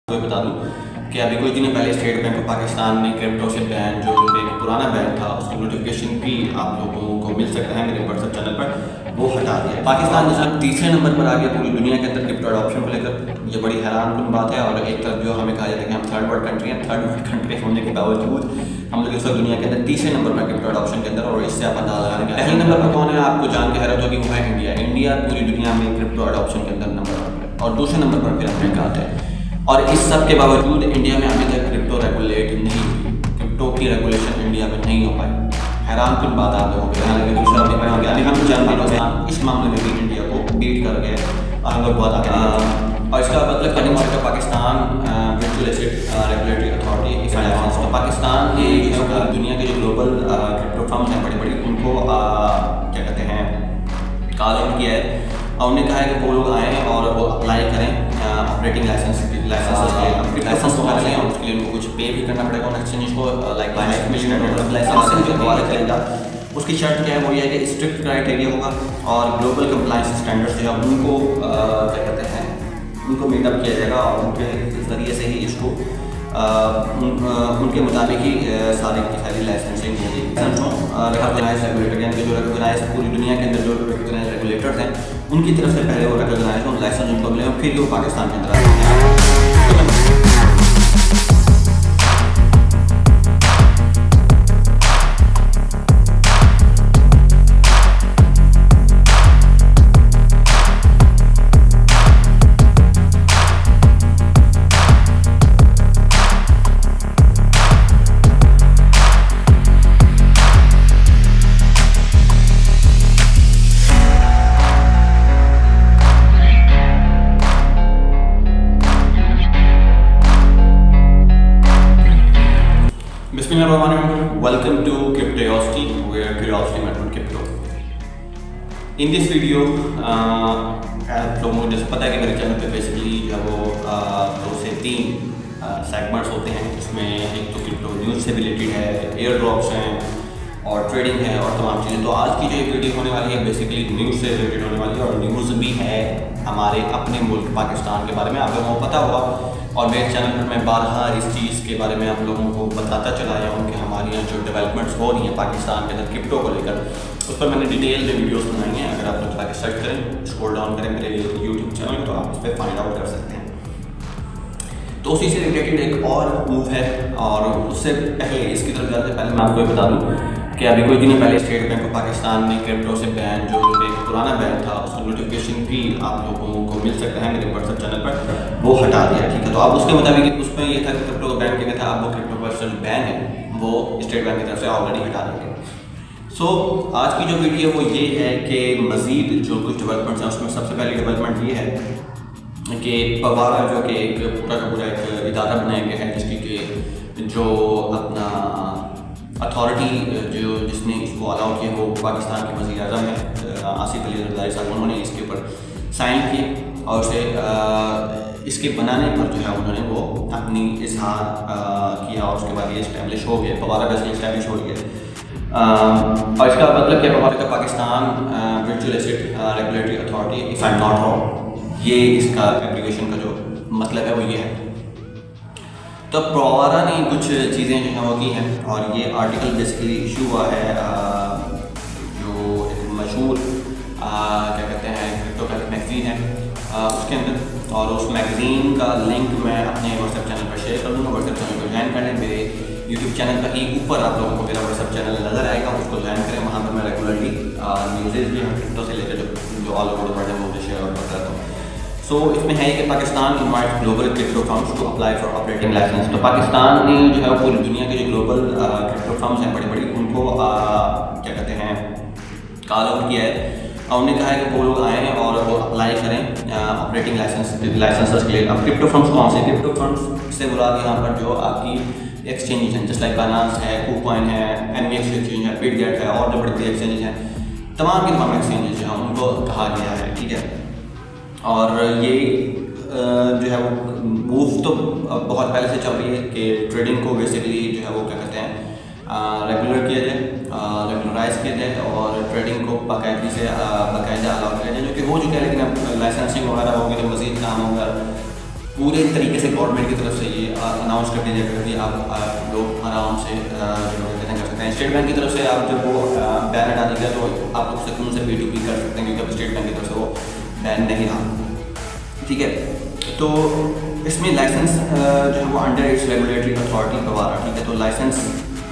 तो बता दूं कि अभी कुछ दिन पहले स्टेट बैंक ऑफ पाकिस्तान ने क्रिप्टो से बैन जो एक पुराना बैन था उसका नोटिफिकेशन भी आप लोगों को मिल सकता है मेरे व्हाट्सएप चैनल पर, वो हटा दिया। पाकिस्तान जैसा तीसरे नंबर पर आ गया पूरी दुनिया के अंदर क्रिप्टो अडॉप्शन को लेकर। ये बड़ी हैरानकुन बात है। और एक तरफ जो हमें कहा जाता है कि हम थर्ड वर्ल्ड कंट्री हैं, थर्ड वर्ल्ड कंट्री होने के बावजूद हम लोग इस वक्त दुनिया के अंदर तीसरे नंबर पर क्रिप्टो अडॉप्शन के अंदर। और इससे आप अंदाजा लगाएंगे पहले नंबर पर कौन है, आपको जान के हैरत होगी, वो है इंडिया। इंडिया पूरी दुनिया में क्रिप्टो अडॉप्शन के अंदर नंबर 1 पर, और दूसरे नंबर पर फिर अमेरिका आता है। और इस सब के बावजूद इंडिया में अभी तक क्रिप्टो रेगुलेट नहीं हुई, क्रिप्टो की रेगुलेशन इंडिया में नहीं हो पाई। हैरानकुन बात आप लोगों के हालांकि दूसरा नहीं पाए होंगे। अभी हम चंद दिनों से इस मामले में भी इंडिया को बीट कर गए और हम लोग बहुत आगे। और इसका मतलब करने वाला Pakistan virtual asset regulatory authority तो पाकिस्तान के दुनिया के जो ग्लोबल क्रिप्टो फर्म्स हैं बड़ी बड़ी, उनको क्या कहते हैं कॉल आउट किया है। और उन्होंने कहा है कि वो लोग आएँ और वो अप्लाई करें ऑपरेटिंग लाइसेंस के लिए। लाइसेंस तो लें और उसके लिए उनको कुछ पे भी करना पड़ेगा उन एक्सचेंज को, लाइक लाइसेंस जो दोबारा करेगा उसकी शर्त क्या है, वो ये है कि स्ट्रिक्ट क्राइटेरिया होगा और ग्लोबल कंप्लायंस स्टैंडर्ड्स जो है उनको क्या कहते हैं उनको मीटअप किया जाएगा। और उनके ज़रिए से ही इसको उनके मुताबिक ही सारी की सारी लाइसेंसिंग होगी। रिकॉग्नाइज रेगुलेटर यानी कि जो रिकॉग्नाइज पूरी दुनिया के अंदर जो रिकॉग्नाइज रेगुलेटर्स हैं उनकी तरफ से पहले वो रिकॉग्नाइज और लाइसेंस उनको मिले और फिर वो पाकिस्तान के अंदर आए। Welcome to Cryptosity, where curiosity met with crypto. In this video, आप लोगों को जैसे पता है कि मेरे चैनल पे बेसिकली जो वो 2 से 3 सेगमेंट्स होते हैं। इसमें एक तो क्रिप्टो न्यूज़ से रिलेटेड है, एयर ड्रॉप्स हैं और ट्रेडिंग है और तमाम चीज़ें। तो आज की जो एक वीडियो होने वाली है बेसिकली न्यूज़ से रिलेटेड होने वाली है और न्यूज़ भी है हमारे अपने मुल्क पाकिस्तान के बारे में। आप लोगों को पता होगा और मेरे चैनल पर मैं बारहा इस चीज़ के बारे में आप लोगों को बताता चला आया हूँ कि हमारे यहाँ जो डेवलपमेंट्स हो रही हैं पाकिस्तान के अंदर क्रिप्टो को लेकर, उस पर मैंने डिटेल में वीडियोस बनाई हैं। अगर आप लोग जाकर सर्च करें, स्क्रॉल डाउन करें मेरे यूट्यूब चैनल, तो आप इस पर फाइंड आउट कर सकते हैं। तो उसी से रिलेटेड एक और मूव है और उससे पहले इसकी तरफ जाने से पहले मैं आपको बता दूँ कि अभी कुछ दिन पहले स्टेट बैंक ऑफ पाकिस्तान ने क्रिप्टो से बैन जो एक पुराना बैन था उसका नोटिफिकेशन भी आप लोगों को मिल सकता है मेरे व्हाट्सएप चैनल पर, वो हटा दिया। ठीक है, तो अब उसके मुताबिक उसमें ये था कि क्रिप्टो को बैन किया था, अब वो क्रिप्टो पर जो बैन है वो स्टेट बैंक की तरफ से ऑलरेडी हटा दिया गया। सो आज की जो वीडियो वो ये है कि मज़ीद जो कुछ डेवलपमेंट्स हैं उसमें सबसे पहली डेवलपमेंट ये है कि पवारा जो कि एक पूरा का पूरा एक इदारा बनाया गया है जिसकी कि जो अपना अथॉरिटी जो जिसने इसको अलाउ किया वो पाकिस्तान के वज़ीर आज़म हैं आसिफ अली ज़रदारी साहब, उन्होंने इसके ऊपर साइन किए और उसे इसके बनाने पर जो है उन्होंने वो अपनी इजहार किया और उसके बाद ये इस्टेब्लिश हो गया, पवारा वैसे इस्टेब्लिश हो गया। और इसका मतलब क्या, पवारा का Pakistan virtual asset regulatory authority, if I am not wrong, ये इसका एप्लीकेशन का जो मतलब है वो ये है। तो पवारा ने कुछ चीज़ें जो हैं वो की हैं और ये आर्टिकल बेसिकली इशू हुआ है जो एक मशहूर क्या कहते हैं क्रिप्टो का मैगज़ीन है उसके अंदर, और उस मैगज़ीन का लिंक मैं अपने व्हाट्सएप चैनल पर शेयर कर दूँगा। व्हाट्सएप चैनल को ज्वाइन कर लें, मेरे यूट्यूब चैनल पर ही ऊपर आप लोगों को मेरा व्हाट्सएप चैनल नज़र आएगा, उसको ज्वाइन करें। वहाँ पर मैं रेगुलरली न्यूज़ भी हम क्रिप्टो से लेकर जो ऑल ओवर द वर्ल्ड है वो शेयर आउट करता रहता हूँ। सो इसमें है कि Pakistan invite global crypto firms to apply for operating licence. तो पाकिस्तान ने जो है पूरी दुनिया के जो ग्लोबल क्रिप्टो फर्म्स हैं बड़ी बड़ी, उनको क्या कहते हैं कॉल आउट किया है और उन्होंने कहा है कि वो लोग आएँ और वो अप्लाई करें ऑपरेटिंग लाइसेंसेस के लिए। अब क्रिप्टो फर्म्स कौन से, क्रिप्टो फर्म्स से मुराद यहाँ पर जो आपकी एक्सचेंजेस हैं, जैसे लाइक बाइनेंस है, KuCoin है, NVX एक्सचेंज है, बिटगेट है और जो बड़े एक्सचेंजेस हैं, तमाम के तमाम एक्सचेंजेस जो हैं उनको कहा गया है। ठीक है, और ये जो है वो मूव तो बहुत पहले से चल रही है कि ट्रेडिंग को बेसिकली जो है वो क्या कहते हैं रेगुलर किया जाए, रेगुलराइज किया जाए और ट्रेडिंग को बाकायदगी से बाकायदा अलाउ किया जाए, जो कि हो चुका है। लेकिन अब लाइसेंसिंग वगैरह होगी तो मज़ीद काम होगा पूरे तरीके से गवर्नमेंट की तरफ से ये अनाउंस कर दिया जाएगा कि आप लोग आराम से जो कहते कर सकते हैं। स्टेट बैंक की तरफ से आप जब वो बैन हटा देगा तो आप लोग सकून से P2P कर सकते हैं, क्योंकि अब स्टेट बैंक की तरफ से वो बैन नहीं रहा। ठीक है, तो इसमें लाइसेंस जो है वो under its regulatory authority Pawara. ठीक है, तो लाइसेंस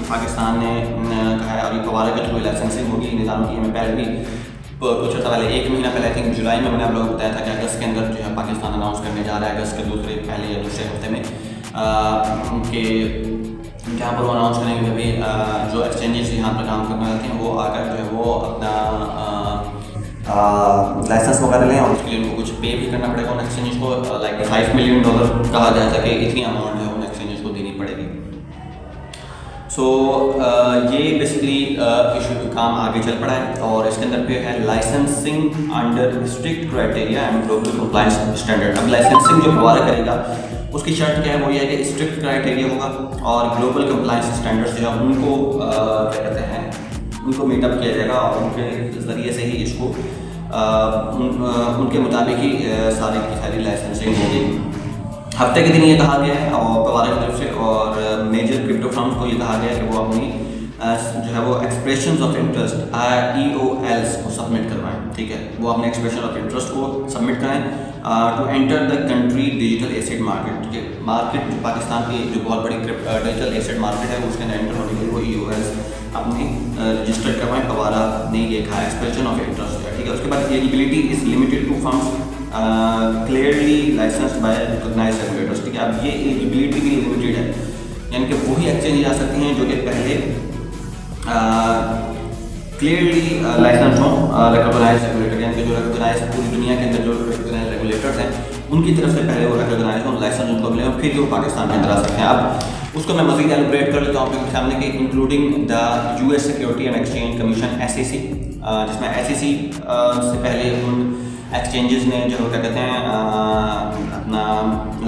पाकिस्तान ने कहा है और ये पवारा के थ्रू लाइसेंसिंग होगी। निज़ाम की मैं पहले भी कुछ अर्सा पहले 1 महीना पहले आई थिंक जुलाई में मैंने आप लोगों को बताया था कि अगस्त के अंदर जो है पाकिस्तान अनाउंस करने जा रहा है, अगस्त के पहले या दूसरे हफ्ते में उनके जहाँ पर वो अनाउंस करेंगे कि भाई जो एक्सचेंजेस यहाँ पर काम करने वाले हैं वो आकर जो है वो अपना लाइसेंस वगैरह लें, और उसके लिए उनको कुछ पे भी करना पड़ेगा उन एक्सचेंजेस को। लाइक $5 मिलियन कहा जाता है कि इतनी अमाउंट है उन एक्सचेंजेस को देनी पड़ेगी। सो ये बेसिकली इशू काम आगे चल पड़ा है, और इसके अंदर पे है licensing under strict criteria and global compliance standard. अब लाइसेंसिंग जो पवारा करेगा उसकी शर्त क्या है, वो ये है कि स्ट्रिक्ट क्राइटेरिया होगा और ग्लोबल कंप्लायंस स्टैंडर्ड्स जो है उनको क्या कहते हैं उनको मीटअप किया जाएगा, और उनके ज़रिए से ही इसको उनके मुताबिक ही सारी की सारी लाइसेंसिंग होगी। हफ्ते के दिन ये कहा गया है और पवारा की तरफ से, और मेजर क्रिप्टो फर्म्स को ये कहा गया है कि वो अपनी जो है वो एक्सप्रेशंस ऑफ इंटरेस्ट EOLs को सबमिट करवाएं। ठीक है, वो अपने एक्सप्रेशन ऑफ इंटरेस्ट को सबमिट करें to enter the country digital asset market. ठीक है, मार्केट पाकिस्तान की जो बहुत बड़ी डिजिटल एसेट मार्केट है उसके अंदर एंटर होने के लिए वो EOLs अपने रजिस्टर्ड करवाएं। पवारा ने ये कहा एक्सप्रेशन ऑफ इंटरेस्ट है। ठीक है, उसके बाद eligibility is limited to firms clearly licensed by recognised regulators. ठीक है, अब ये एलिजिबिलिटी भी लिमिटेड है, यानी कि वही एक्सचेंज जा सकती हैं जो कि पहले क्लियरली लाइसेंस हों रिकॉग्नाइज्ड रेगुलेटर, यानी कि जो रिकॉग्नाइज पूरी दुनिया के अंदर जो रिकॉग्नाइज्ड रेगुलेटर्स हैं उनकी तरफ से पहले वो रिकॉग्नाइज हों, लाइसेंस उनको मिले और फिर वो पाकिस्तान के अंदर आ सकते हैं। अब उसको मैं मज़ीद एलिब्रेट कर लेता हूँ आपके सामने कि including the US security and exchange commission SEC, जिसमें SEC से पहले उन एक्सचेंजेस ने जो क्या कहते हैं अपना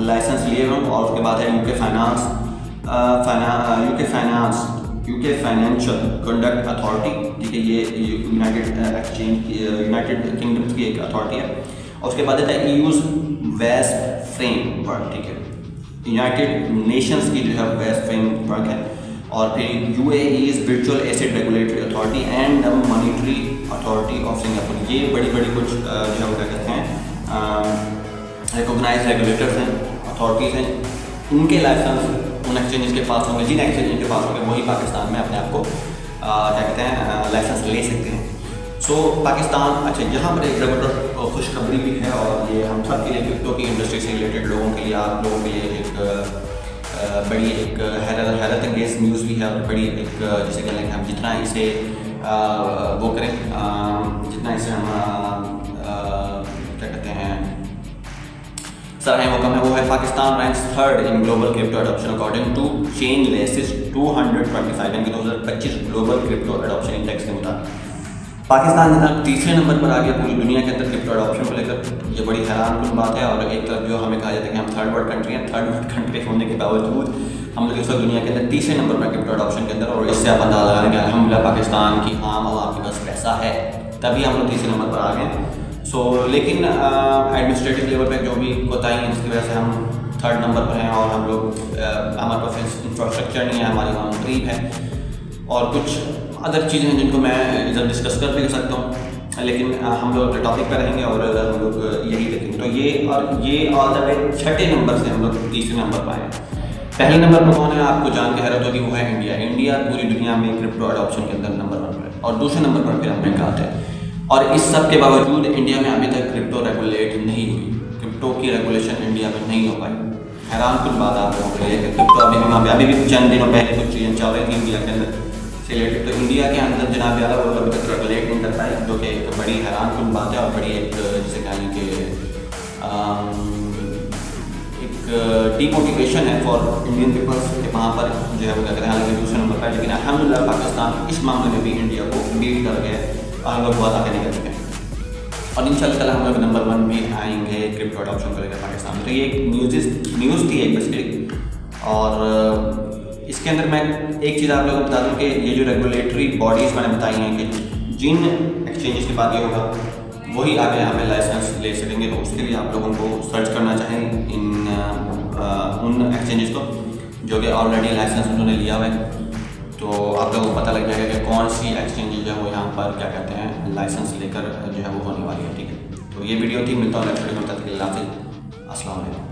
लाइसेंस लिए हों, और उसके बाद है UK फाइनेंशियल कंडक्ट अथॉरिटी। ठीक है, ये यूनाइटेड किंगडम्स की एक अथॉरिटी है, और उसके बाद आता है EU's वेस्ट फ्रेमवर्क। ठीक है, यूनाइटेड नेशंस की जो है वेस्ट फ्रेमवर्क है, और फिर UAE's virtual asset regulatory authority and the monetary authority of Singapore. ये बड़ी कुछ जो है क्या कहते हैं रिकॉग्नाइज्ड रेगुलेटर्स हैं, अथॉरिटीज़ हैं, उनके लाइसेंस उन एक्सचेंजेस के पास होंगे, जिन एक्सचेंजेस के पास होंगे वही पाकिस्तान में अपने आप को क्या कहते हैं लाइसेंस ले सकते हैं। सो पाकिस्तान अच्छा यहाँ पर एक ज़बरदस्त खुशखबरी भी है, और ये हम सब के लिए क्रिप्टो की इंडस्ट्री से रिलेटेड लोगों के लिए, आप लोगों के लिए एक बड़ी एक हैरत अंगेज न्यूज़ भी है, और बड़ी एक जिसे कह लें कि हम जितना इसे वो करें जितना इसे हम क्या कहते हैं सराहें वो कम है, वो है Pakistan ranks 3rd in global crypto adoption according to chain laces 225, यानी कि 2025 ग्लोबल क्रिप्टो एडॉप्शन इंडेक्स के मुताबिक पाकिस्तान जनाब तीसरे नंबर पर आ गया पूरी दुनिया के अंदर क्रिप्टो एडॉप्शन को लेकर। ये बड़ी हैरान कुन बात है, और एक तरफ जो हमें कहा जाता है कि हम थर्ड वर्ल्ड कंट्री हैं, थर्ड वर्ल्ड कंट्री होने के बावजूद हम लोग इस वक्त दुनिया के अंदर तीसरे नंबर पर क्रिप्टो एडॉप्शन के अंदर, और इससे आप अंदाजा लगा कि अल्हम्दुलिल्लाह पाकिस्तान की आम आवाम के पास पैसा है, तभी हम लोग तीसरे नंबर पर आ गए। सो लेकिन एडमिनिस्ट्रेटिव लेवल पे जो भी कोताही है जिसकी वजह से हम 3rd नंबर पर हैं, और हम लोग हमारे पास इंफ्रास्ट्रक्चर नहीं है, हमारी आवाम गरीब है, और कुछ अदर चीज़ें हैं जिनको मैं इधर डिस्कस कर भी सकता हूँ, लेकिन हम लोग अपने टॉपिक पर रहेंगे और हम लोग यही देखेंगे। तो ये ऑल द वे 6ठे नंबर से हम लोग तीसरे नंबर पर आए। पहले नंबर पर कौन है आपको जान के हैरत होगी, वो है इंडिया। इंडिया पूरी दुनिया में क्रिप्टो अडॉप्शन के अंदर नंबर 1 पर है, और दूसरे नंबर पर फिर अमेरिका आते हैं। और इस सब के बावजूद इंडिया में अभी तक क्रिप्टो रेगुलेट नहीं हुई, क्रिप्टो की रेगुलेशन इंडिया में नहीं हो पाई। हैरान कुछ बात आप लोगों के लिए कि क्रिप्टो अभी भी चंद दिनों पहले कुछ चीज़ें चल रही थी इंडिया के अंदर से रिलेटेड, तो इंडिया के अंदर जनाब ज़्यादा वो अभी तक रेगुलेट नहीं कर पाए, जो कि एक बड़ी हैरान कुछ बात है, और बड़ी एक जिसे कहें कि एक डीमोटिवेशन है फॉर इंडियन पीपल्स कि वहाँ पर जो है वो क्या करें। हालांकि दूसरे नंबर पर, लेकिन अल्हम्दुलिल्लाह पाकिस्तान इस मामले में भी इंडिया को बीट कर गया है, हम लोग बहुत आगे निकल चुके हैं, और इंशाल्लाह ताला हम लोग नंबर 1 भी आएंगे क्रिप्टो अडॉप्शन को लेकर पाकिस्तान में। तो ये एक न्यूज़ थी एक बेसिकली, और इसके अंदर मैं एक चीज़ आप लोगों को बता दूँ कि ये जो रेगुलेटरी बॉडीज़ मैंने बताई हैं कि जिन एक्सचेंजेस के बाद ये होगा वही आगे यहाँ पे लाइसेंस ले सकेंगे। तो उसके लिए आप लोगों को सर्च करना चाहें इन उन एक्सचेंजेस को जो कि ऑलरेडी लाइसेंस उन्होंने लिया हुआ है। तो आप लोगों को पता लग जाएगा कि कौन सी एक्सचेंज जो है वो यहाँ पर क्या कहते हैं लाइसेंस लेकर जो है वो होने वाली है। ठीक है, तो ये वीडियो थी, मिलता हूँ नेक्स्ट वीडियो में, तब तक के लिए हाफिज़, अस्सलाम वालेकुम।